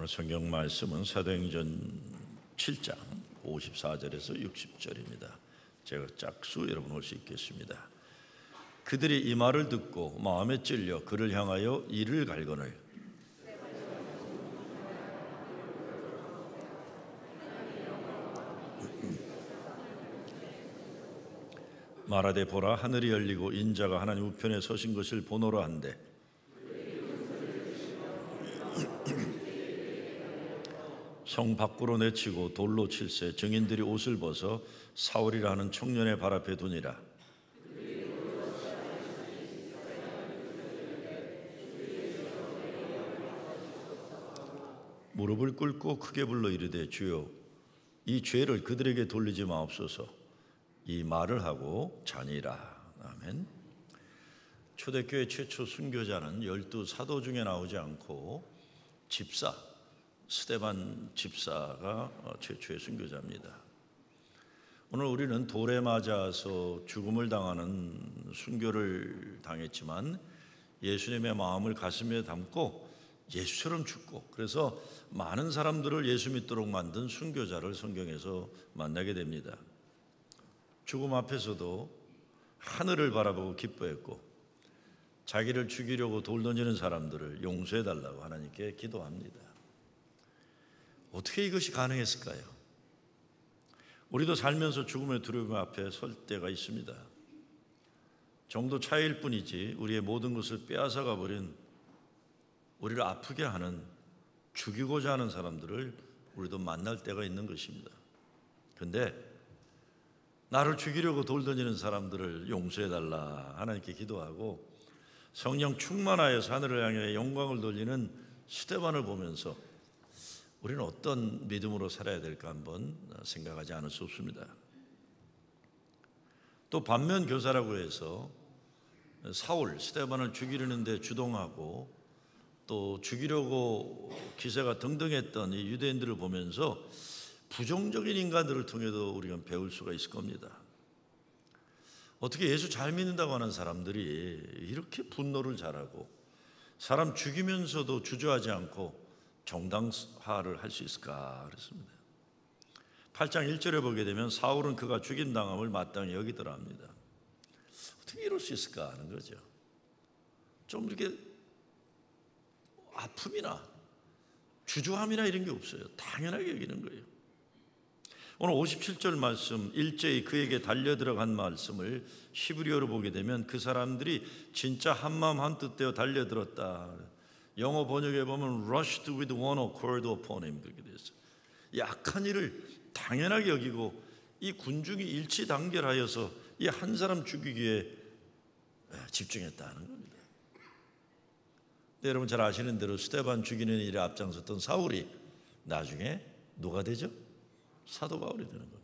오늘 성경 말씀은 사도행전 7장 54절에서 60절입니다. 제가 짝수 여러분 올 수 있겠습니다. 그들이 이 말을 듣고 마음에 찔려 그를 향하여 이를 갈거늘 말하되 보라, 하늘이 열리고 인자가 하나님 우편에 서신 것을 보노라 한데 성 밖으로 내치고 돌로 칠세 증인들이 옷을 벗어 사울이라 하는 청년의 발 앞에 두니라. 무릎을 꿇고 크게 불러 이르되 주여 이 죄를 그들에게 돌리지 마옵소서. 이 말을 하고 자니라. 아멘. 초대교회 최초 순교자는 12사도 중에 나오지 않고 집사 스데반 집사가 최초의 순교자입니다. 오늘 우리는 돌에 맞아서 죽음을 당하는 순교를 당했지만 예수님의 마음을 가슴에 담고 예수처럼 죽고 그래서 많은 사람들을 예수 믿도록 만든 순교자를 성경에서 만나게 됩니다. 죽음 앞에서도 하늘을 바라보고 기뻐했고 자기를 죽이려고 돌 던지는 사람들을 용서해달라고 하나님께 기도합니다. 어떻게 이것이 가능했을까요? 우리도 살면서 죽음의 두려움 앞에 설 때가 있습니다. 정도 차이일 뿐이지 우리의 모든 것을 빼앗아가 버린 우리를 아프게 하는 죽이고자 하는 사람들을 우리도 만날 때가 있는 것입니다. 그런데 나를 죽이려고 돌 던지는 사람들을 용서해달라 하나님께 기도하고 성령 충만하여서 하늘을 향해 영광을 돌리는 스데반을 보면서 우리는 어떤 믿음으로 살아야 될까 한번 생각하지 않을 수 없습니다. 또 반면 교사라고 해서 사울, 스데반을 죽이려는 데 주동하고 또 죽이려고 기세가 등등했던 이 유대인들을 보면서 부정적인 인간들을 통해도 우리가 배울 수가 있을 겁니다. 어떻게 예수 잘 믿는다고 하는 사람들이 이렇게 분노를 잘하고 사람 죽이면서도 주저하지 않고 정당화를 할 수 있을까 그랬습니다. 8장 1절에 보게 되면 사울은 그가 죽임당함을 마땅히 여기더라 합니다. 어떻게 이럴 수 있을까 하는 거죠. 좀 이렇게 아픔이나 주저함이나 이런 게 없어요. 당연하게 여기는 거예요. 오늘 57절 말씀 일제히 그에게 달려들어간 말씀을 히브리어로 보게 되면 그 사람들이 진짜 한마음 한뜻 되어 달려들었다. 영어 번역에 보면 rushed with one accord upon him 그렇게 되어 있어요. 약한 일을 당연하게 여기고 이 군중이 일치단결하여서 이 한 사람 죽이기에 집중했다는 겁니다. 네, 여러분 잘 아시는 대로 스데반 죽이는 일에 앞장섰던 사울이 나중에 누가 되죠? 사도 바울이 되는 겁니다.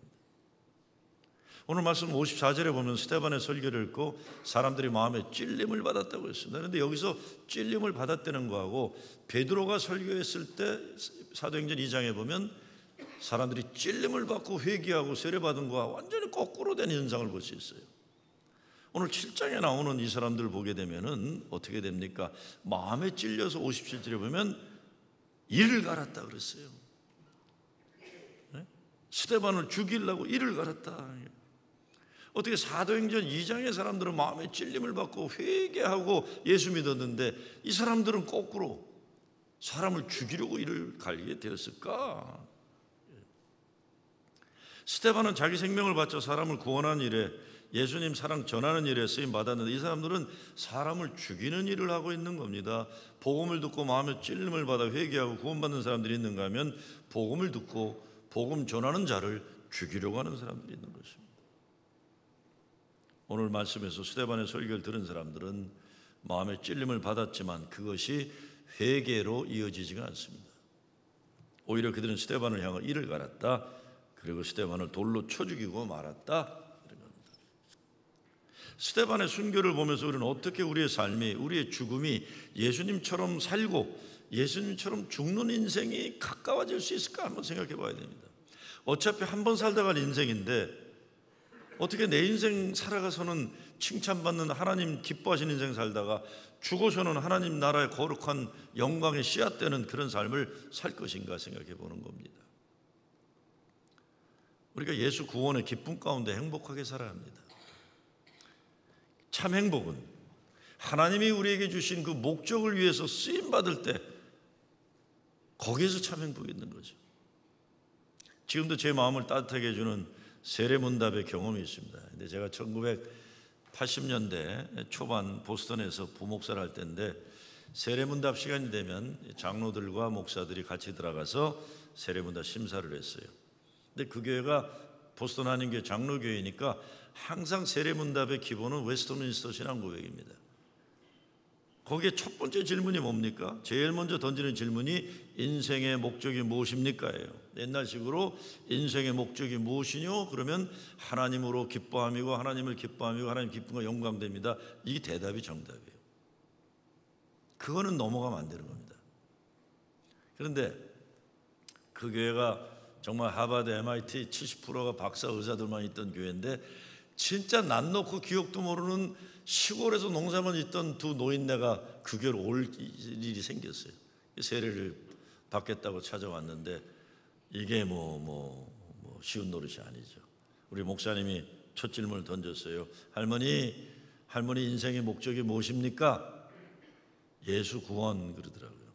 오늘 말씀 54절에 보면 스데반의 설교를 읽고 사람들이 마음에 찔림을 받았다고 했습니다. 그런데 여기서 찔림을 받았다는 거하고 베드로가 설교했을 때 사도행전 2장에 보면 사람들이 찔림을 받고 회개하고 세례받은 거와 완전히 거꾸로 된 현상을 볼 수 있어요. 오늘 7장에 나오는 이 사람들을 보게 되면은 어떻게 됩니까? 마음에 찔려서 57절에 보면 이를 갈았다 그랬어요. 스데반을 죽이려고 이를 갈았다. 어떻게 사도행전 2장의 사람들은 마음에 찔림을 받고 회개하고 예수 믿었는데 이 사람들은 거꾸로 사람을 죽이려고 이를 갈게 되었을까? 스데반은 자기 생명을 바쳐 사람을 구원하는 일에 예수님 사랑 전하는 일에 쓰임 받았는데 이 사람들은 사람을 죽이는 일을 하고 있는 겁니다. 복음을 듣고 마음에 찔림을 받아 회개하고 구원받는 사람들이 있는가 하면 복음을 듣고 복음 전하는 자를 죽이려고 하는 사람들이 있는 것입니다. 오늘 말씀에서 스데반의 설교를 들은 사람들은 마음에 찔림을 받았지만 그것이 회개로 이어지지가 않습니다. 오히려 그들은 스데반을 향해 이를 갈았다. 그리고 스데반을 돌로 쳐 죽이고 말았다. 스데반의 순교를 보면서 우리는 어떻게 우리의 삶이 우리의 죽음이 예수님처럼 살고 예수님처럼 죽는 인생이 가까워질 수 있을까 한번 생각해 봐야 됩니다. 어차피 한 번 살다 갈 인생인데 어떻게 내 인생 살아가서는 칭찬받는 하나님 기뻐하시는 인생 살다가 죽어서는 하나님 나라의 거룩한 영광의 씨앗되는 그런 삶을 살 것인가 생각해 보는 겁니다. 우리가 예수 구원의 기쁨 가운데 행복하게 살아야 합니다. 참 행복은 하나님이 우리에게 주신 그 목적을 위해서 쓰임받을 때 거기에서 참 행복이 있는 거죠. 지금도 제 마음을 따뜻하게 해주는 세례문답의 경험이 있습니다. 근데 제가 1980년대 초반 보스턴에서 부목사를 할 때인데 세례문답 시간이 되면 장로들과 목사들이 같이 들어가서 세례문답 심사를 했어요. 근데 그 교회가 보스턴 한인교회 장로교회니까 항상 세례문답의 기본은 웨스트민스터 신앙고백입니다. 거기에 첫 번째 질문이 뭡니까? 제일 먼저 던지는 질문이 인생의 목적이 무엇입니까?예요. 옛날식으로 인생의 목적이 무엇이뇨? 그러면 하나님으로 기뻐함이고 하나님을 기뻐함이고 하나님 기쁨과 영광됩니다. 이게 대답이 정답이에요. 그거는 넘어가면 안 되는 겁니다. 그런데 그 교회가 정말 하버드, MIT 70%가 박사 의사들만 있던 교회인데 진짜 낯 놓고 기억도 모르는 시골에서 농사만 짓던 두 노인네가 그 교회로 올 일이 생겼어요. 세례를 받겠다고 찾아왔는데 이게 쉬운 노릇이 아니죠. 우리 목사님이 첫 질문을 던졌어요. 할머니 인생의 목적이 무엇입니까? 예수 구원 그러더라고요.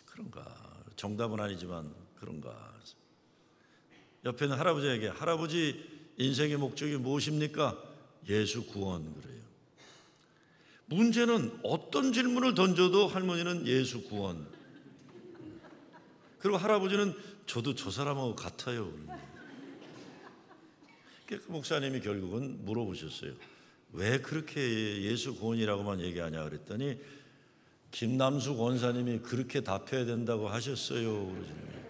그런가? 정답은 아니지만 그런가? 옆에 있는 할아버지에게 할아버지 인생의 목적이 무엇입니까? 예수 구원 그래요. 문제는 어떤 질문을 던져도 할머니는 예수 구원. 그리고 할아버지는 저도 저 사람하고 같아요. 그 목사님이 결국은 물어보셨어요. 왜 그렇게 예수 구원이라고만 얘기하냐 그랬더니 김남수 권사님이 그렇게 답해야 된다고 하셨어요. 그러시는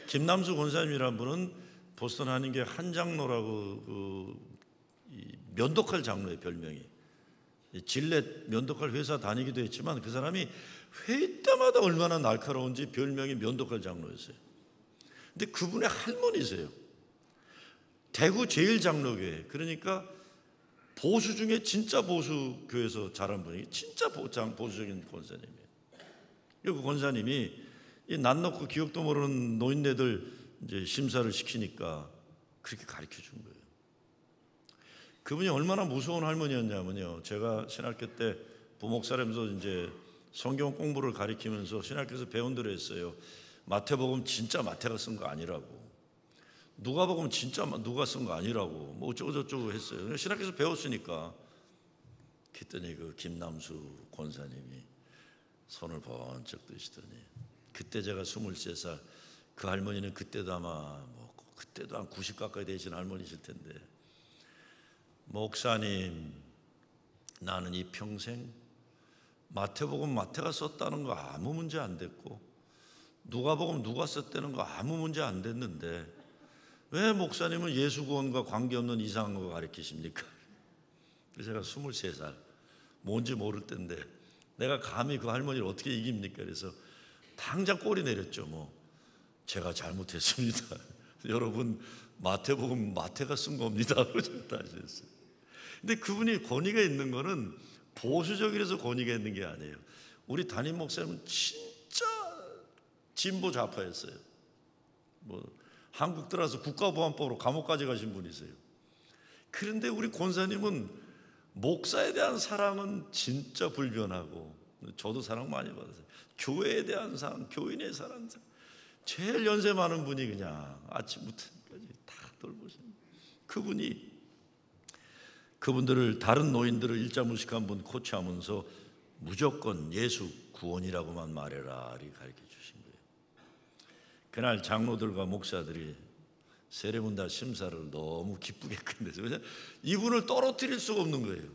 김남수 권사님이란 분은 보스턴 한인교회 한장로라고 면도칼 장로의 별명이 질렛 면도칼 회사 다니기도 했지만 그 사람이 회의 때마다 얼마나 날카로운지 별명이 면도칼 장로였어요. 근데 그분의 할머니세요. 대구 제일장로교회, 그러니까 보수 중에 진짜 보수 교회에서 자란 분이 진짜 보수적인 권사님이에요. 그 권사님이 이 낯 놓고 기억도 모르는 노인네들 이제 심사를 시키니까 그렇게 가르쳐 준 거예요. 그분이 얼마나 무서운 할머니였냐면요. 제가 신학교 때 부목사라면서 이제 성경 공부를 가르치면서 신학교에서 배운 대로 했어요. 마태복음 진짜 마태가 쓴 거 아니라고. 누가복음 진짜 누가 쓴 거 아니라고. 뭐 어쩌고저쩌고 했어요. 신학교에서 배웠으니까. 그랬더니 그 김남수 권사님이 손을 번쩍 드시더니 그때 제가 23살, 그 할머니는 그때도 아마 그때도 한 90 가까이 되신 할머니실 텐데, 목사님, 나는 이 평생 마태복음 마태가 썼다는 거 아무 문제 안 됐고 누가복음 누가 썼다는 거 아무 문제 안 됐는데 왜 목사님은 예수 구원과 관계없는 이상한 거 가르치십니까? 제가 23살, 뭔지 모를 때인데 내가 감히 그 할머니를 어떻게 이깁니까? 그래서 당장 꼬리 내렸죠. 제가 잘못했습니다. 여러분, 마태복음 마태가 쓴 겁니다. 다시 했어요. 근데 그분이 권위가 있는 거는 보수적이라서 권위가 있는 게 아니에요. 우리 담임 목사님은 진짜 진보 좌파였어요. 한국 들어와서 국가보안법으로 감옥까지 가신 분이세요. 그런데 우리 권사님은 목사에 대한 사랑은 진짜 불변하고, 저도 사랑 많이 받았어요. 교회에 대한 사랑, 교인의 사랑, 제일 연세 많은 분이 그냥 아침부터까지 다 돌보시는 그분들을, 다른 노인들을 일자무식한 분 코치하면서 무조건 예수 구원이라고만 말해라 이렇게 가르쳐 주신 거예요. 그날 장로들과 목사들이 세례문답 심사를 너무 기쁘게 끝내서, 왜냐하면 이분을 떨어뜨릴 수가 없는 거예요.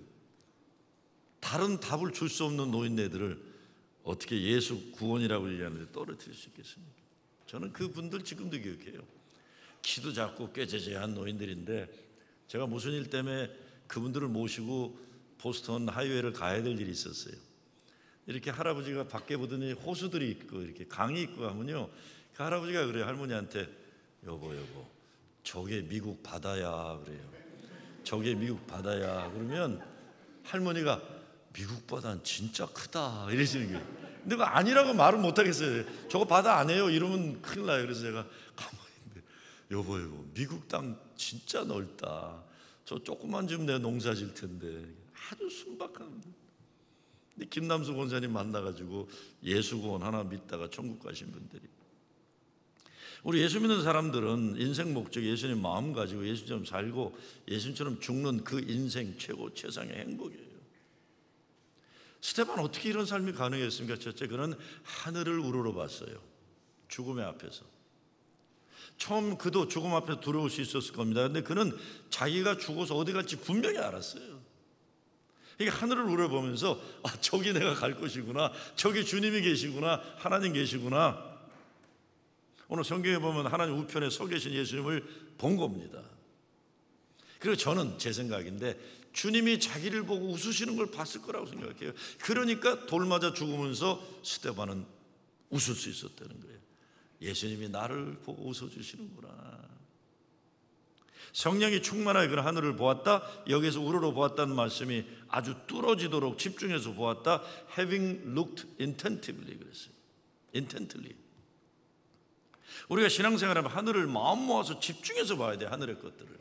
다른 답을 줄 수 없는 노인네들을 어떻게 예수 구원이라고 얘기하는데 떨어뜨릴 수 있겠습니까? 저는 그분들 지금도 기억해요. 키도 작고 꽤 제재한 노인들인데 제가 무슨 일 때문에 그분들을 모시고 보스턴 하이웨이를 가야 될 일이 있었어요. 이렇게 할아버지가 밖에 보더니 호수들이 있고 이렇게 강이 있고 하면요, 그 할아버지가 그래요. 할머니한테 여보 저게 미국 바다야 그래요. 저게 미국 바다야. 그러면 할머니가 미국 바다는 진짜 크다 이러시는 거예요. 근데 그거 아니라고 말을 못 하겠어요. 저거 바다 아니에요 이러면 큰일 나요. 그래서 제가 가만히 있는데, 여보 미국 땅 진짜 넓다. 저 조금만 좀 내 농사 질 텐데. 아주 순박한. 근데 김남수 권사님 만나가지고 예수구원 하나 믿다가 천국 가신 분들이, 우리 예수 믿는 사람들은 인생 목적 예수님 마음 가지고 예수처럼 살고 예수님처럼 죽는 그 인생 최고 최상의 행복이에요. 스데반 어떻게 이런 삶이 가능했습니까? 첫째, 그는 하늘을 우러러봤어요. 죽음의 앞에서. 처음 그도 죽음 앞에 두려울 수 있었을 겁니다. 그런데 그는 자기가 죽어서 어디 갈지 분명히 알았어요. 이게 하늘을 우러보면서 저기 내가 갈 것이구나, 저기 주님이 계시구나, 하나님 계시구나. 오늘 성경에 보면 하나님 우편에 서 계신 예수님을 본 겁니다. 그리고 저는 제 생각인데 주님이 자기를 보고 웃으시는 걸 봤을 거라고 생각해요. 그러니까 돌 맞아 죽으면서 스데반은 웃을 수 있었다는 거예요. 예수님이 나를 보고 웃어주시는구나. 성령이 충만하게 그런 하늘을 보았다. 여기서 우러러 보았다는 말씀이 아주 뚫어지도록 집중해서 보았다. Having looked intently 그랬어요. intently. 우리가 신앙생활하면 하늘을 마음 모아서 집중해서 봐야 돼요. 하늘의 것들을.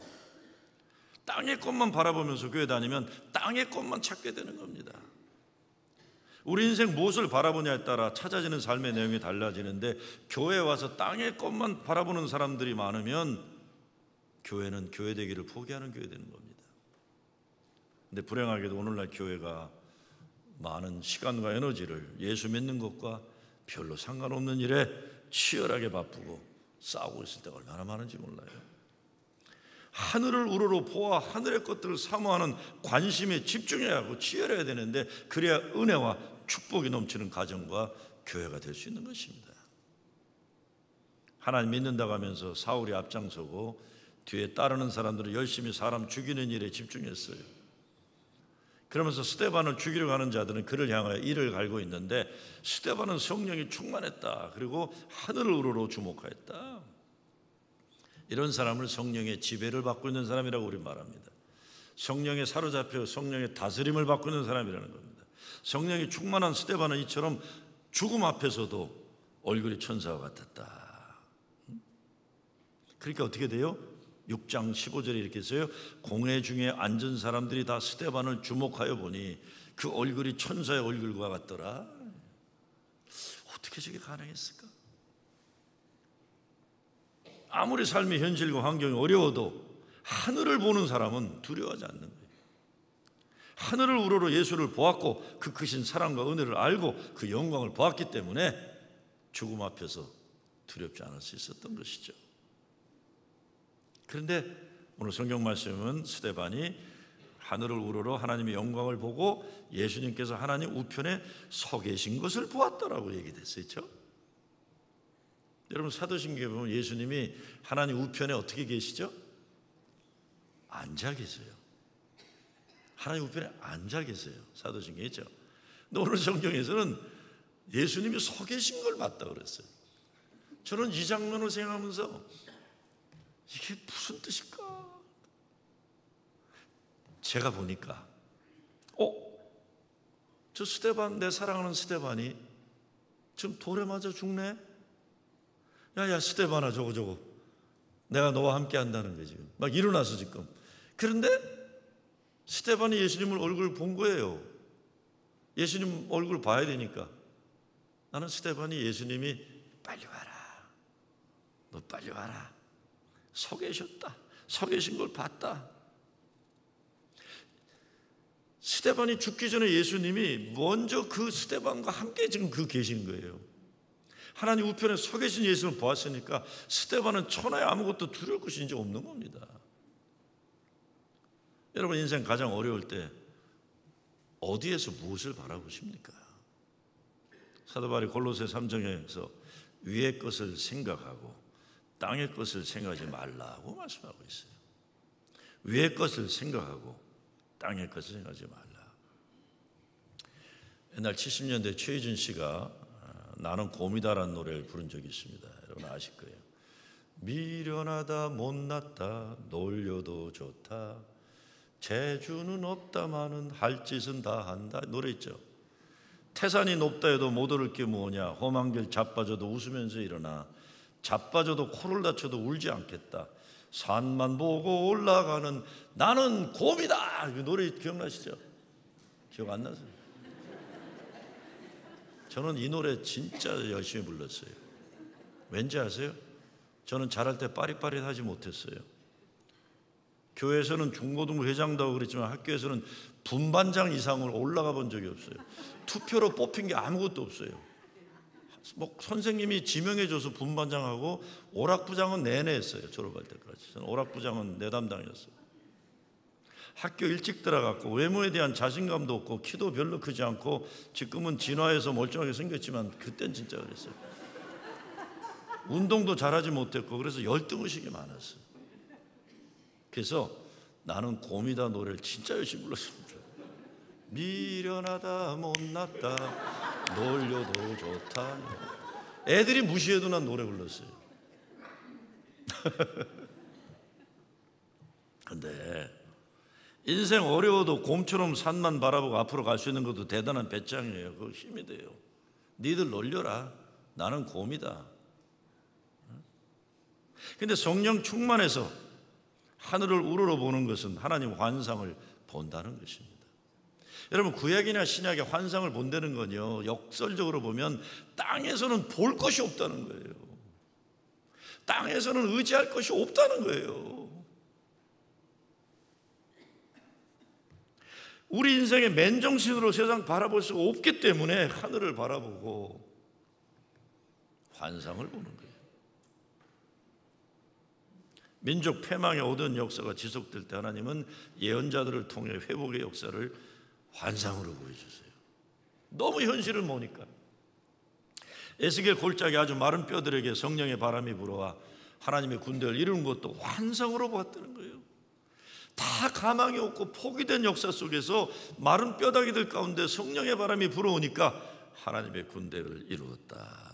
땅의 것만 바라보면서 교회 다니면 땅의 것만 찾게 되는 겁니다. 우리 인생 무엇을 바라보냐에 따라 찾아지는 삶의 내용이 달라지는데, 교회에 와서 땅의 것만 바라보는 사람들이 많으면 교회는 교회 되기를 포기하는 교회 되는 겁니다. 근데 불행하게도 오늘날 교회가 많은 시간과 에너지를 예수 믿는 것과 별로 상관없는 일에 치열하게 바쁘고 싸우고 있을 때가 얼마나 많은지 몰라요. 하늘을 우러러 보아 하늘의 것들을 사모하는 관심에 집중해야 하고 치열해야 되는데, 그래야 은혜와 축복이 넘치는 가정과 교회가 될 수 있는 것입니다. 하나님 믿는다고 하면서 사울이 앞장서고 뒤에 따르는 사람들은 열심히 사람 죽이는 일에 집중했어요. 그러면서 스데반을 죽이려 가는 자들은 그를 향하여 이를 갈고 있는데, 스데반은 성령이 충만했다. 그리고 하늘을 우러러 주목하였다. 이런 사람을 성령의 지배를 받고 있는 사람이라고 우리 말합니다. 성령에 사로잡혀 성령의 다스림을 받고 있는 사람이라는 겁니다. 성령이 충만한 스데반은 이처럼 죽음 앞에서도 얼굴이 천사와 같았다. 그러니까 어떻게 돼요? 6장 15절에 이렇게 써요. 공회 중에 앉은 사람들이 다 스데반을 주목하여 보니 그 얼굴이 천사의 얼굴과 같더라. 어떻게 저게 가능했을까? 아무리 삶의 현실과 환경이 어려워도 하늘을 보는 사람은 두려워하지 않는 거예요. 하늘을 우러러 예수를 보았고 그 크신 사랑과 은혜를 알고 그 영광을 보았기 때문에 죽음 앞에서 두렵지 않을 수 있었던 것이죠. 그런데 오늘 성경 말씀은 스데반이 하늘을 우러러 하나님의 영광을 보고 예수님께서 하나님 우편에 서 계신 것을 보았다라고 얘기됐었죠. 여러분, 사도신경에 보면 예수님이 하나님 우편에 어떻게 계시죠? 앉아 계세요. 하나님 우편에 앉아 계세요. 사도신경에 있죠. 근데 오늘 성경에서는 예수님이 서 계신 걸 봤다고 그랬어요. 저는 이 장면을 생각하면서 이게 무슨 뜻일까? 제가 보니까 저 스데반, 내 사랑하는 스데반이 지금 돌에 맞아 죽네? 야 스데반아, 저거 내가 너와 함께 한다는 거지. 막 일어나서 지금. 그런데 스데반이 예수님을 얼굴 본 거예요. 예수님 얼굴 봐야 되니까. 나는 스데반이 예수님이 빨리 와라, 너 빨리 와라, 서 계셨다, 서 계신 걸 봤다. 스데반이 죽기 전에 예수님이 먼저 그 스데반과 함께 지금 계신 거예요. 하나님 우편에 서 계신 예수를 보았으니까 스데반은 천하에 아무것도 두려울 것이 이제 없는 겁니다. 여러분, 인생 가장 어려울 때 어디에서 무엇을 바라보십니까? 사도 바울이 골로새 3장에서 위의 것을 생각하고 땅의 것을 생각하지 말라고 말씀하고 있어요. 위의 것을 생각하고 땅의 것을 생각하지 말라. 옛날 70년대 최희준 씨가 나는 곰이다라는 노래를 부른 적이 있습니다. 여러분 아실 거예요. 미련하다 못났다 놀려도 좋다 재주는 없다마는 할 짓은 다 한다 노래 있죠. 태산이 높다 해도 못 오를 게 뭐냐. 험한 길 자빠져도 웃으면서 일어나. 자빠져도 코를 다쳐도 울지 않겠다. 산만 보고 올라가는 나는 곰이다. 이 노래 기억나시죠? 기억 안 나세요? 저는 이 노래 진짜 열심히 불렀어요. 왠지 아세요? 저는 자랄 때 빠릿빠릿하지 못했어요. 교회에서는 중고등부 회장도 하고 그랬지만 학교에서는 분반장 이상으로 올라가 본 적이 없어요. 투표로 뽑힌 게 아무것도 없어요. 뭐 선생님이 지명해줘서 분반장하고 오락부장은 내내 했어요. 졸업할 때까지. 저는 오락부장은 내 담당이었어요. 학교 일찍 들어갔고 외모에 대한 자신감도 없고 키도 별로 크지 않고 지금은 진화해서 멀쩡하게 생겼지만 그땐 진짜 그랬어요. 운동도 잘하지 못했고 그래서 열등의식이 많았어요. 그래서 나는 곰이다 노래를 진짜 열심히 불렀습니다. 미련하다 못났다 놀려도 좋다. 애들이 무시해도 난 노래 불렀어요. 근데 인생 어려워도 곰처럼 산만 바라보고 앞으로 갈 수 있는 것도 대단한 배짱이에요. 그거 힘이 돼요. 니들 놀려라. 나는 곰이다. 근데 성령 충만해서 하늘을 우러러 보는 것은 하나님 환상을 본다는 것입니다. 여러분 구약이나 신약의 환상을 본다는 건요, 역설적으로 보면 땅에서는 볼 것이 없다는 거예요. 땅에서는 의지할 것이 없다는 거예요. 우리 인생의 맨정신으로 세상 바라볼 수가 없기 때문에 하늘을 바라보고 환상을 보는 거예요. 민족 패망의 어두운 역사가 지속될 때 하나님은 예언자들을 통해 회복의 역사를 환상으로 보여주세요. 너무 현실을 모니까. 에스겔 골짜기 아주 마른 뼈들에게 성령의 바람이 불어와 하나님의 군대를 이루는 것도 환상으로 보았다는 거예요. 다 가망이 없고 포기된 역사 속에서 마른 뼈다귀들 가운데 성령의 바람이 불어오니까 하나님의 군대를 이루었다.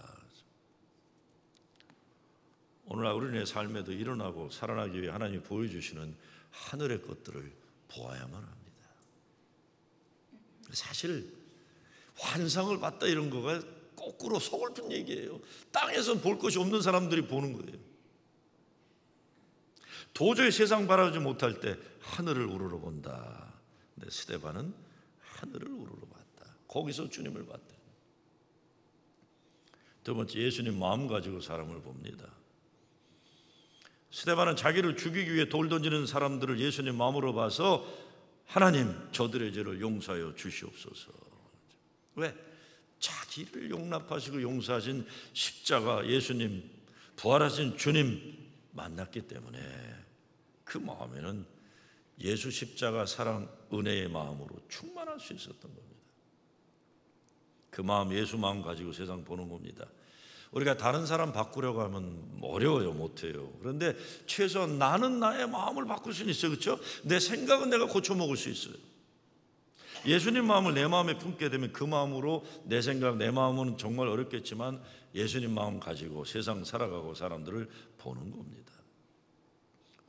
오늘날 우리의 삶에도 일어나고 살아나기 위해 하나님이 보여주시는 하늘의 것들을 보아야만 합니다. 사실 환상을 봤다 이런 거가 거꾸로 서글픈 얘기예요. 땅에서 볼 것이 없는 사람들이 보는 거예요. 도저히 세상 바라보지 못할 때 하늘을 우러러 본다. 근데 스데반은 하늘을 우러러 봤다. 거기서 주님을 봤다. 두 번째, 예수님 마음 가지고 사람을 봅니다. 스데반은 자기를 죽이기 위해 돌 던지는 사람들을 예수님 마음으로 봐서 하나님 저들의 죄를 용서하여 주시옵소서. 왜? 자기를 용납하시고 용서하신 십자가 예수님, 부활하신 주님 만났기 때문에 그 마음에는 예수 십자가 사랑 은혜의 마음으로 충만할 수 있었던 겁니다. 그 마음, 예수 마음 가지고 세상 보는 겁니다. 우리가 다른 사람 바꾸려고 하면 어려워요. 못해요. 그런데 최소한 나는 나의 마음을 바꿀 수는 있어요. 그렇죠? 내 생각은 내가 고쳐먹을 수 있어요. 예수님 마음을 내 마음에 품게 되면 그 마음으로 내 생각, 내 마음은 정말 어렵겠지만 예수님 마음 가지고 세상 살아가고 사람들을 보는 겁니다.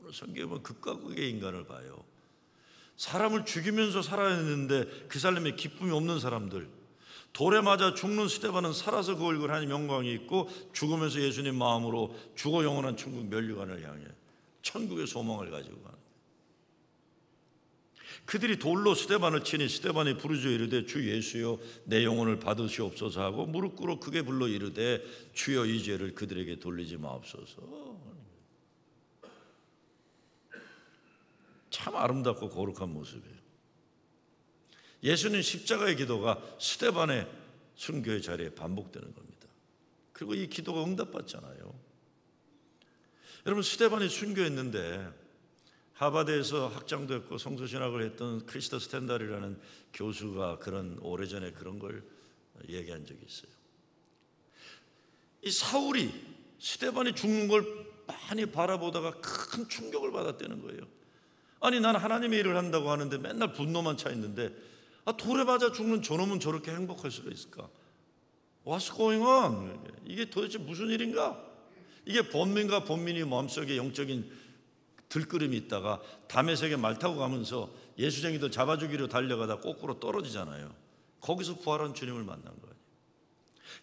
오늘 성경에 보면 극과 극의 인간을 봐요. 사람을 죽이면서 살아야 했는데 그 삶에 기쁨이 없는 사람들, 돌에 맞아 죽는 스데반은 살아서 그 얼굴 하나님 영광이 있고 죽으면서 예수님 마음으로 죽어 영원한 천국 면류관을 향해 천국의 소망을 가지고 가는, 그들이 돌로 스데반을 치니 스데반이 부르짖어 이르되 주 예수여 내 영혼을 받으시옵소서 하고 무릎 꿇어 크게 불러 이르되 주여 이 죄를 그들에게 돌리지 마옵소서. 참 아름답고 거룩한 모습이에요. 예수님 십자가의 기도가 스데반의 순교의 자리에 반복되는 겁니다. 그리고 이 기도가 응답받잖아요. 여러분, 스데반이 순교했는데 하버드에서 학장도 했고 성서신학을 했던 크리스터 스탠달이라는 교수가 그런 오래전에 그런 걸 얘기한 적이 있어요. 이 사울이 스데반이 죽는 걸 많이 바라보다가 큰 충격을 받았다는 거예요. 아니, 난 하나님의 일을 한다고 하는데 맨날 분노만 차 있는데 돌에 맞아 죽는 저놈은 저렇게 행복할 수가 있을까? What's going on? 이게 도대체 무슨 일인가? 이게 범민과 범민이 마음속에 영적인 들끓음이 있다가 다메섹에 말 타고 가면서 예수쟁이들 잡아주기로 달려가다 거꾸로 떨어지잖아요. 거기서 부활한 주님을 만난 거예요.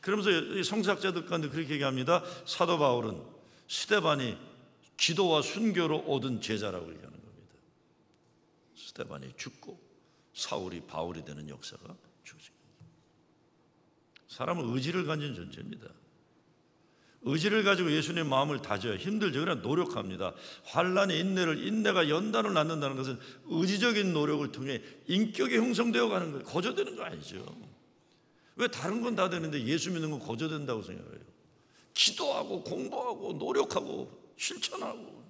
그러면서 성사학자들 가운데 그렇게 얘기합니다. 사도 바울은 스데반이 기도와 순교로 얻은 제자라고 얘기하는 겁니다. 스데반이 죽고 사울이 바울이 되는 역사가 주어진 거예요. 사람은 의지를 가진 존재입니다. 의지를 가지고 예수님 마음을 다져야 힘들죠. 그러나 노력합니다. 환난의 인내가 연단을 낳는다는 것은 의지적인 노력을 통해 인격이 형성되어 가는 거예요. 거저되는 거 아니죠. 왜 다른 건 다 되는데 예수 믿는 건 거저된다고 생각해요? 기도하고 공부하고 노력하고 실천하고.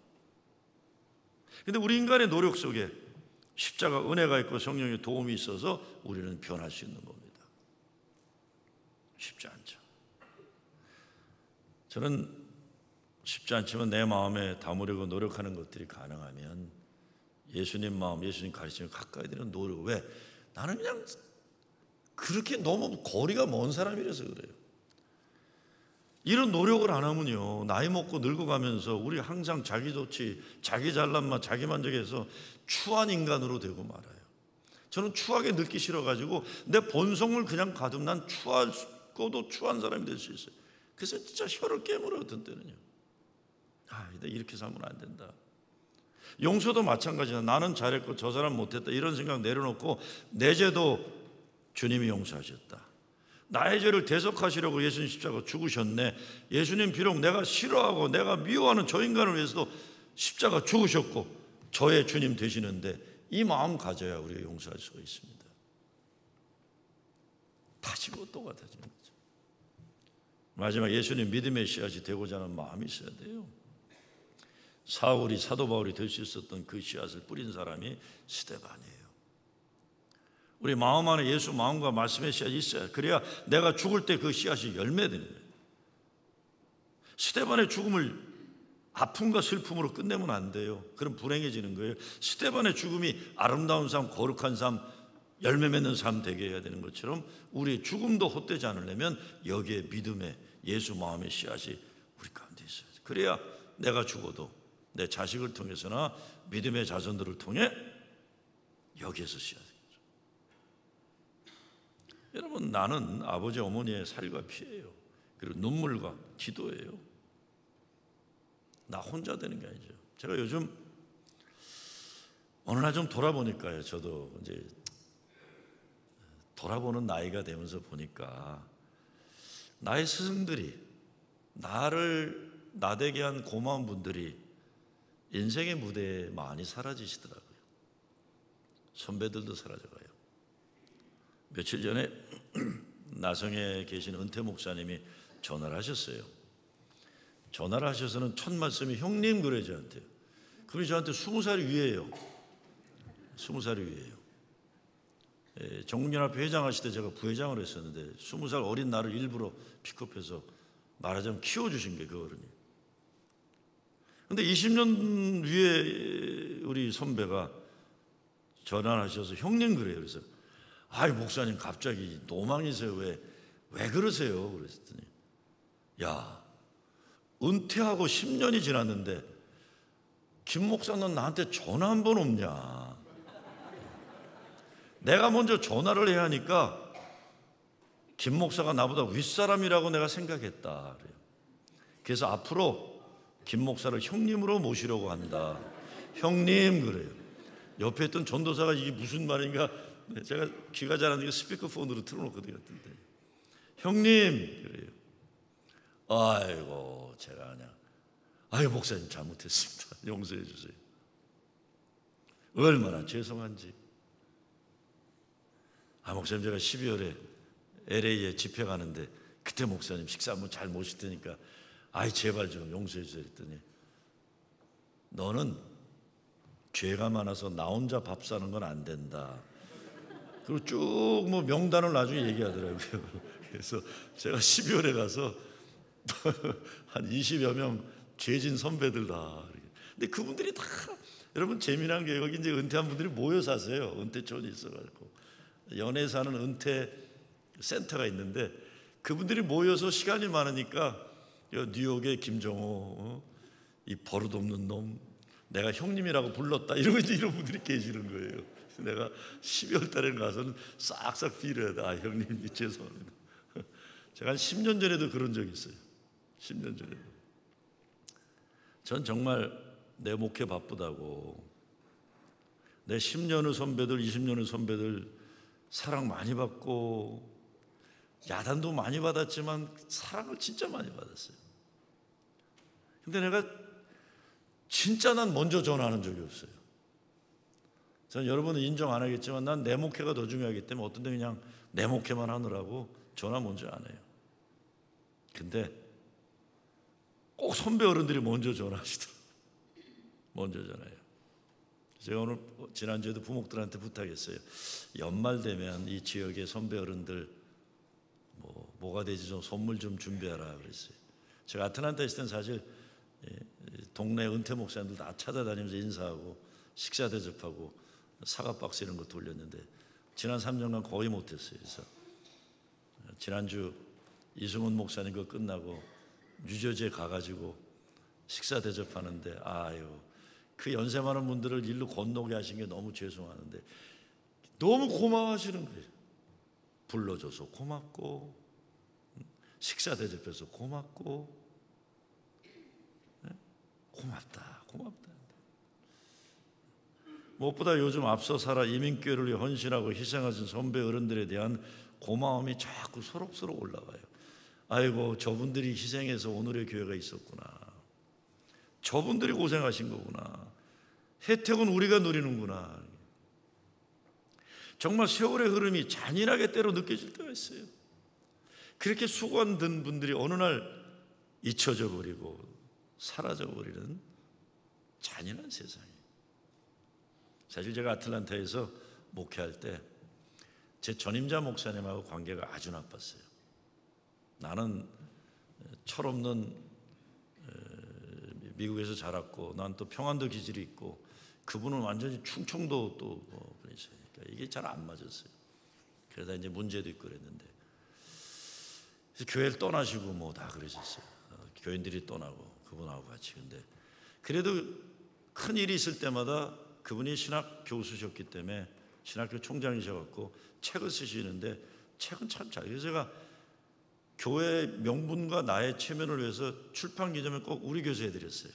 근데 우리 인간의 노력 속에 십자가 은혜가 있고 성령의 도움이 있어서 우리는 변할 수 있는 겁니다. 쉽지 않죠. 저는 쉽지 않지만 내 마음에 담으려고 노력하는 것들이 가능하면 예수님 마음, 예수님 가르침을 가까이 되는 노력. 왜? 나는 그냥 그렇게 너무 거리가 먼 사람이라서 그래요. 이런 노력을 안 하면요, 나이 먹고 늙어가면서 우리 항상 자기 좋지, 자기 잘난만, 자기 만족해서 추한 인간으로 되고 말아요. 저는 추하게 늙기 싫어가지고 내 본성을 그냥 가두면 난 추하고도 추한 사람이 될 수 있어요. 그래서 진짜 혀를 깨물어요. 어떤 때는요. 이렇게 살면 안 된다. 용서도 마찬가지야. 나는 잘했고 저 사람 못했다 이런 생각 내려놓고 내 죄도 주님이 용서하셨다. 나의 죄를 대속하시려고 예수님 십자가 죽으셨네. 예수님 비록 내가 싫어하고 내가 미워하는 저 인간을 위해서도 십자가 죽으셨고 저의 주님 되시는데 이 마음 가져야 우리가 용서할 수가 있습니다. 다시고 또 같아지는 거죠. 마지막 예수님 믿음의 씨앗이 되고자 하는 마음이 있어야 돼요. 사울이 사도 바울이 될 수 있었던 그 씨앗을 뿌린 사람이 스데반이에요. 우리 마음 안에 예수 마음과 말씀의 씨앗이 있어야, 그래야 내가 죽을 때 그 씨앗이 열매되는 거예요. 스데반의 죽음을 아픔과 슬픔으로 끝내면 안 돼요. 그럼 불행해지는 거예요. 스데반의 죽음이 아름다운 삶, 거룩한 삶, 열매 맺는 삶 되게 해야 되는 것처럼 우리의 죽음도 헛되지 않으려면 여기에 믿음의 예수 마음의 씨앗이 우리 가운데 있어야죠. 그래야 내가 죽어도 내 자식을 통해서나 믿음의 자손들을 통해 여기에서 씨앗이 되죠. 여러분, 나는 아버지 어머니의 살과 피예요. 그리고 눈물과 기도예요. 나 혼자 되는 게 아니죠. 제가 요즘 어느 날 좀 돌아보니까요, 저도 이제 돌아보는 나이가 되면서 보니까 나의 스승들이 나를 나되게 한 고마운 분들이 인생의 무대에 많이 사라지시더라고요. 선배들도 사라져가요. 며칠 전에 나성에 계신 은퇴 목사님이 전화를 하셨어요. 전화를 하셔서는 첫 말씀이 형님 그래 저한테. 그분이 저한테 20살 위에요. 20살이 위에요. 정문연합회 회장하실 때 제가 부회장을 했었는데 20살 어린 나를 일부러 픽업해서 말하자면 키워주신 게 그 어른이. 근데 20년 위에 우리 선배가 전화를 하셔서 형님 그래요. 그래서 아이 목사님 갑자기 노망이세요. 왜 그러세요? 그랬더니 야 은퇴하고 10년이 지났는데 김 목사 넌 나한테 전화 한 번 없냐. 내가 먼저 전화를 해야 하니까 김 목사가 나보다 윗사람이라고 내가 생각했다. 그래서 앞으로 김 목사를 형님으로 모시려고 한다. 형님 그래요. 옆에 있던 전도사가 이게 무슨 말인가 제가 귀가 잘 안 들리니까 스피커폰으로 틀어놓거든요. 그때. 형님 그래요. 아이고 제가 그냥 아이고 목사님 잘못했습니다. 용서해 주세요. 얼마나 죄송한지. 목사님 제가 12월에 LA에 집회 가는데 그때 목사님 식사 한번 잘 모실 테니까 제발 좀 용서해 주세요 했더니 너는 죄가 많아서 나 혼자 밥 사는 건 안 된다. 그리고 쭉 뭐 명단을 나중에 얘기하더라고요. 그래서 제가 12월에 가서 한 20여 명 죄진 선배들 다. 근데 그분들이 다 여러분 재미난 게 여기 이제 은퇴한 분들이 모여 사세요. 은퇴촌이 있어가지고 연애 사는 은퇴 센터가 있는데 그분들이 모여서 시간이 많으니까 뉴욕의 김정호 이 버릇없는 놈 내가 형님이라고 불렀다 이런 분들이 계시는 거예요. 내가 12월 달에 가서는 싹싹 빌어야 돼. 아, 형님 죄송합니다. 제가 한 10년 전에도 그런 적이 있어요. 10년 전에도. 전 정말 내 목회 바쁘다고 내 10년 후 선배들, 20년 후 선배들 사랑 많이 받고 야단도 많이 받았지만 사랑을 진짜 많이 받았어요. 근데 내가 진짜 난 먼저 전화하는 적이 없어요. 저는 여러분은 인정 안 하겠지만 난 내 목회가 더 중요하기 때문에 어떤 데 그냥 내 목회만 하느라고 전화 먼저 안 해요. 근데 꼭 선배 어른들이 먼저 전화하시더라고요. 먼저 전화해요. 제가 오늘 지난주에도 부목들한테 부탁했어요. 연말 되면 이 지역의 선배 어른들 뭐가 되지 좀 선물 좀 준비하라 그랬어요. 제가 아틀란타 있을 땐 사실 동네 은퇴 목사님들 다 찾아다니면서 인사하고 식사 대접하고 사과 박스 이런 거 돌렸는데 지난 3년간 거의 못했어요. 그래서 지난주 이승훈 목사님 거 끝나고 뉴저지에 가가지고 식사 대접하는데 아유 그 연세 많은 분들을 일로 건너게 하신 게 너무 죄송하는데 너무 고마워하시는 거예요. 불러줘서 고맙고 식사 대접해서 고맙고 고맙다. 무엇보다 요즘 앞서 살아 이민교회를 위해 헌신하고 희생하신 선배 어른들에 대한 고마움이 자꾸 소록소록 올라와요. 아이고 저분들이 희생해서 오늘의 교회가 있었구나. 저분들이 고생하신 거구나. 혜택은 우리가 누리는구나. 정말 세월의 흐름이 잔인하게 때로 느껴질 때가 있어요. 그렇게 수고한 분들이 어느 날 잊혀져 버리고 사라져 버리는 잔인한 세상이에요. 사실 제가 아틀란타에서 목회할 때 제 전임자 목사님하고 관계가 아주 나빴어요. 나는 철없는 미국에서 자랐고 난 또 평안도 기질이 있고 그분은 완전히 충청도 또 분이세요. 그러니까 이게 잘 안 맞았어요. 그러다 이제 문제도 있고 그랬는데 그래서 교회를 떠나시고 뭐 다 그러셨어요. 교인들이 떠나고 그분하고 같이. 근데 그래도 큰 일이 있을 때마다 그분이 신학 교수셨기 때문에 신학교 총장이셔갖고 책을 쓰시는데 책은 참 잘. 그래서 제가 교회 명분과 나의 체면을 위해서 출판 기념회 꼭 우리 교수에 드렸어요.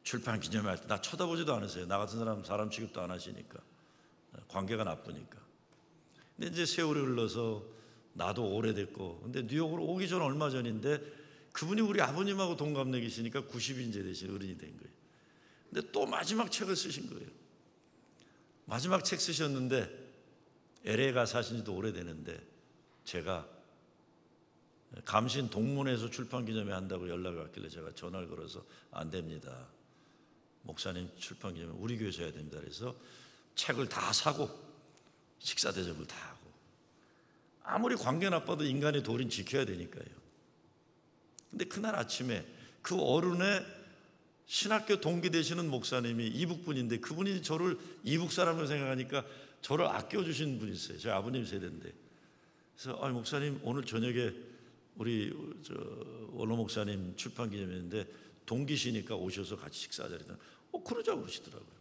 출판 기념회 할 때 나 쳐다보지도 않으세요. 나 같은 사람 취급도 안 하시니까 관계가 나쁘니까. 근데 이제 세월이 흘러서 나도 오래됐고 근데 뉴욕으로 오기 전 얼마 전인데 그분이 우리 아버님하고 동갑내기시니까 90인제 되신 어른이 된 거예요. 근데 또 마지막 책을 쓰신 거예요. 마지막 책 쓰셨는데 LA 가 사신 지도 오래되는데 제가 감신 동문회에서 출판기념회 한다고 연락이 왔길래 제가 전화를 걸어서 안 됩니다. 목사님 출판기념회 우리 교회에서 해야 됩니다. 그래서 책을 다 사고 식사 대접을 다 하고 아무리 관계 나빠도 인간의 도리는 지켜야 되니까요. 근데 그날 아침에 그 어른의 신학교 동기 되시는 목사님이 이북분인데 그분이 저를 이북 사람으로 생각하니까 저를 아껴주신 분이 있어요. 저희 아버님 세대인데. 그래서 목사님 오늘 저녁에 우리 원로 목사님 출판 기념회인데 동기시니까 오셔서 같이 식사하자 그랬더니 그러자고 그러시더라고요.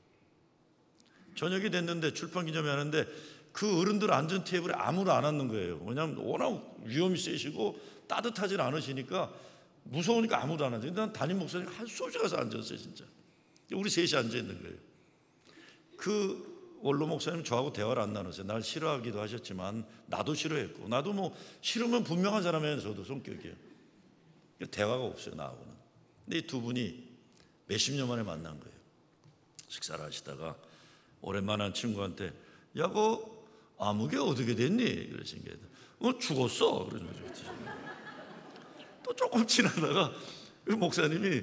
저녁이 됐는데 출판 기념회 하는데 그 어른들 앉은 테이블에 아무도 안 앉는 거예요. 왜냐하면 워낙 위험이 세시고 따뜻하지 않으시니까 무서우니까 아무도 안 앉아요. 난 담임 목사님 한 소주 가서 앉았어요. 진짜 우리 셋이 앉아있는 거예요. 그 원로 목사님 저하고 대화를 안 나눴어요. 날 싫어하기도 하셨지만 나도 싫어했고 나도 뭐 싫으면 분명한 사람이에요. 저도 성격이에요. 대화가 없어요. 나하고는. 근데 이 두 분이 몇십 년 만에 만난 거예요. 식사를 하시다가 오랜만에 한 친구한테 야, 그 아무개 어떻게 됐니? 그러신 게 죽었어. 그러는 거죠. 또 조금 지나다가 그 목사님이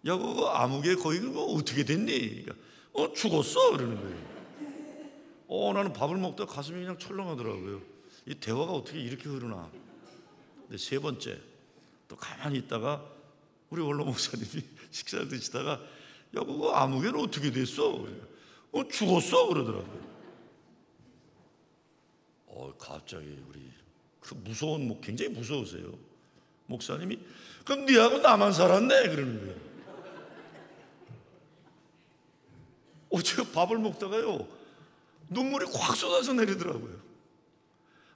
야, 그 아무개 거기 어떻게 됐니? 그러니까 죽었어. 그러는 거예요. 나는 밥을 먹다가 가슴이 그냥 철렁하더라고요. 이 대화가 어떻게 이렇게 흐르나. 근데 세 번째 또 가만히 있다가 우리 원로 목사님이 식사를 드시다가 야, 그거 아무개는 어떻게 됐어? 죽었어. 그러더라고요. 갑자기 우리 그 무서운 굉장히 무서우세요. 목사님이 그럼 니하고 나만 살았네 그러는 거예요. 밥을 먹다가요 눈물이 확 쏟아져 내리더라고요.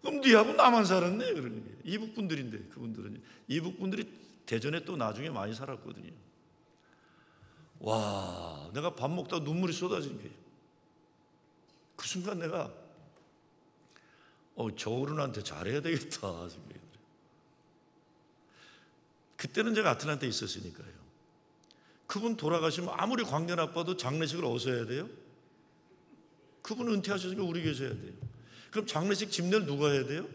그럼 니하고 나만 살았네 그러는 거예요. 이북 분들인데, 그분들은 이북 분들이 대전에 또 나중에 많이 살았거든요. 와, 내가 밥 먹다가 눈물이 쏟아진 거예요. 그 순간 내가 저 어른한테 잘해야 되겠다 생각이 들어요. 그때는 제가 아틀란타에 있었으니까요. 그분 돌아가시면 아무리 광대 나빠도 장례식을 어디서 해야 돼요? 그분 은퇴하셨으니까 우리 교회에서 해야 돼요. 그럼 장례식 집례를 누가 해야 돼요?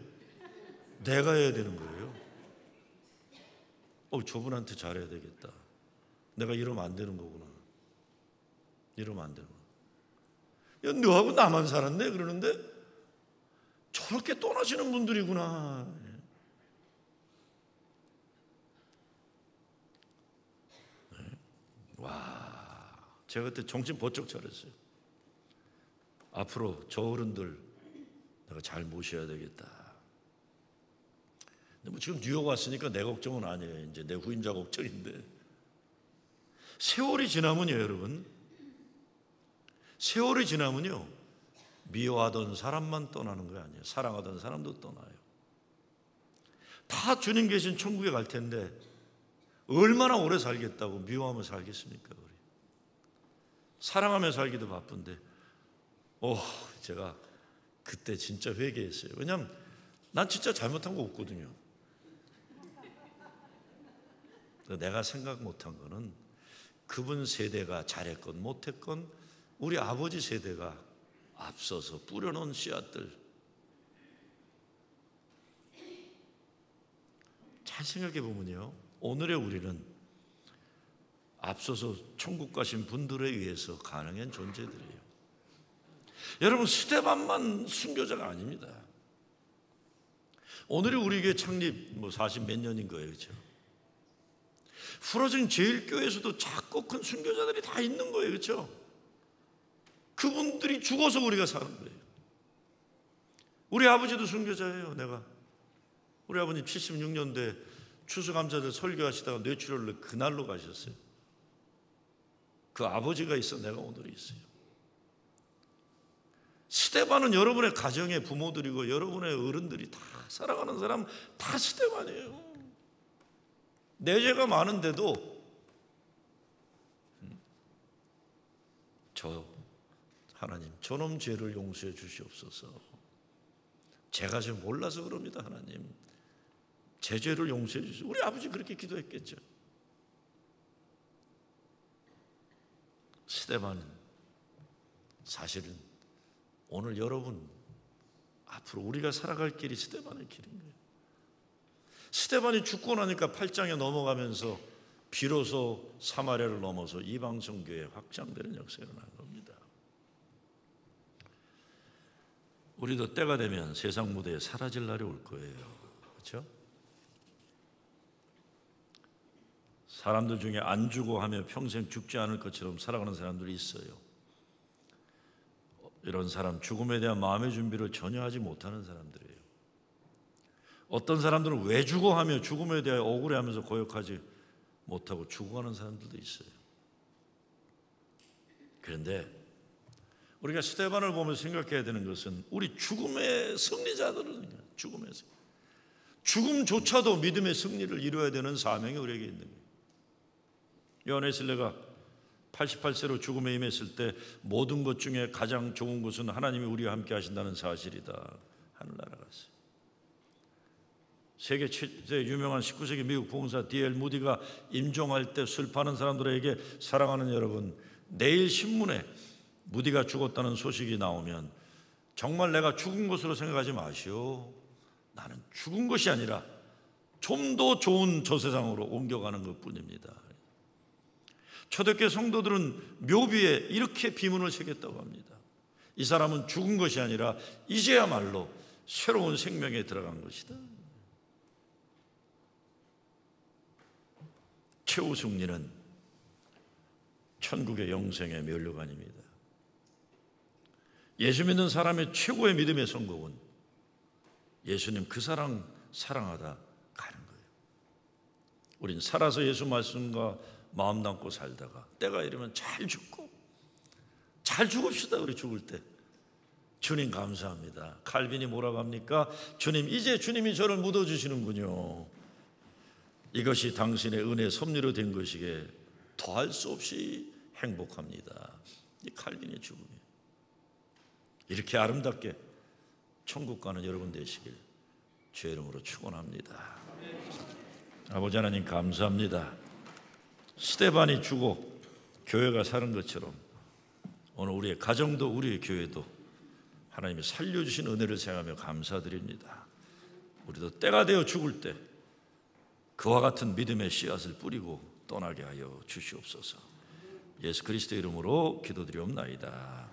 내가 해야 되는 거예요. 저분한테 잘해야 되겠다. 내가 이러면 안 되는 거구나. 이러면 안 되는 거야. 야, 너하고 나만 살았네 그러는데 저렇게 떠나시는 분들이구나. 와, 제가 그때 정신 번쩍 차렸어요. 앞으로 저 어른들 내가 잘 모셔야 되겠다. 근데 뭐 지금 뉴욕 왔으니까 내 걱정은 아니에요. 이제 내 후임자 걱정인데, 세월이 지나면요 여러분, 세월이 지나면요 미워하던 사람만 떠나는 거 아니에요. 사랑하던 사람도 떠나요. 다 주님 계신 천국에 갈 텐데 얼마나 오래 살겠다고 미워하며 살겠습니까? 우리 사랑하며 살기도 바쁜데 제가 그때 진짜 회개했어요. 왜냐하면 난 진짜 잘못한 거 없거든요. 내가 생각 못한 거는 그분 세대가 잘했건 못했건 우리 아버지 세대가 앞서서 뿌려놓은 씨앗들, 잘 생각해 보면요 오늘의 우리는 앞서서 천국 가신 분들에 의해서 가능한 존재들이에요. 여러분, 스데반만 순교자가 아닙니다. 오늘의 우리 교회 창립 40 몇 년인 거예요, 그렇죠? 풀어진 제일교회에서도 작고 큰 순교자들이 다 있는 거예요, 그렇죠? 그분들이 죽어서 우리가 사는 거예요. 우리 아버지도 순교자예요. 우리 아버님 76년도에 추수감사절 설교하시다가 뇌출혈로 그날로 가셨어요. 그 아버지가 있어 내가 오늘이 있어요. 스데반은 여러분의 가정의 부모들이고 여러분의 어른들이 다 사랑하는 사람 다 스데반이에요. 내 죄가 많은데도 하나님 저놈 죄를 용서해 주시옵소서. 제가 좀 몰라서 그럽니다. 하나님 제 죄를 용서해 주시옵소서. 우리 아버지 그렇게 기도했겠죠. 스데반은 사실은 오늘 여러분 앞으로 우리가 살아갈 길이 스데반의 길인 거예요. 스데반이 죽고 나니까 8장에 넘어가면서 비로소 사마리아를 넘어서 이방 선교에 확장되는 역사가 일어난 겁니다. 우리도 때가 되면 세상 무대에 사라질 날이 올 거예요. 그렇죠? 사람들 중에 안 주고 하며 평생 죽지 않을 것처럼 살아가는 사람들이 있어요. 이런 사람, 죽음에 대한 마음의 준비를 전혀 하지 못하는 사람들이에요. 어떤 사람들은 왜 죽어 하며 죽음에 대해 억울해하면서 고역하지 못하고 죽어가는 사람들도 있어요. 그런데 우리가 스데반을 보면서 생각해야 되는 것은 우리 죽음의 승리자들은 죽음조차도 믿음의 승리를 이루어야 되는 사명이 우리에게 있는 거예요. 요한 웨슬레가 88세로 죽음에 임했을 때 모든 것 중에 가장 좋은 것은 하나님이 우리와 함께 하신다는 사실이다. 하늘나라 갔어요. 세계 최대 유명한 19세기 미국 부흥사 D.L. 무디가 임종할 때 슬퍼하는 사람들에게 사랑하는 여러분, 내일 신문에 무디가 죽었다는 소식이 나오면 정말 내가 죽은 것으로 생각하지 마시오. 나는 죽은 것이 아니라 좀 더 좋은 저 세상으로 옮겨가는 것뿐입니다. 초대교회 성도들은 묘비에 이렇게 비문을 새겼다고 합니다. 이 사람은 죽은 것이 아니라 이제야말로 새로운 생명에 들어간 것이다. 최후 승리는 천국의 영생의 면류관입니다. 예수 믿는 사람의 최고의 믿음의 성공은 예수님 그 사랑 사랑하다 가는 거예요. 우린 살아서 예수 말씀과 마음 담고 살다가 때가 이르면 잘 죽고 잘 죽읍시다. 우리 죽을 때 주님 감사합니다. 칼빈이 뭐라고 합니까? 주님, 이제 주님이 저를 묻어주시는군요. 이것이 당신의 은혜 섭리로 된 것이기에 더할 수 없이 행복합니다. 이 칼빈의 죽음이 이렇게 아름답게 천국 가는 여러분 되시길 주의 이름으로 축원합니다. 아버지 하나님 감사합니다. 스데반이 죽고 교회가 사는 것처럼 오늘 우리의 가정도 우리의 교회도 하나님이 살려주신 은혜를 생각하며 감사드립니다. 우리도 때가 되어 죽을 때 그와 같은 믿음의 씨앗을 뿌리고 떠나게 하여 주시옵소서. 예수 그리스도의 이름으로 기도드리옵나이다.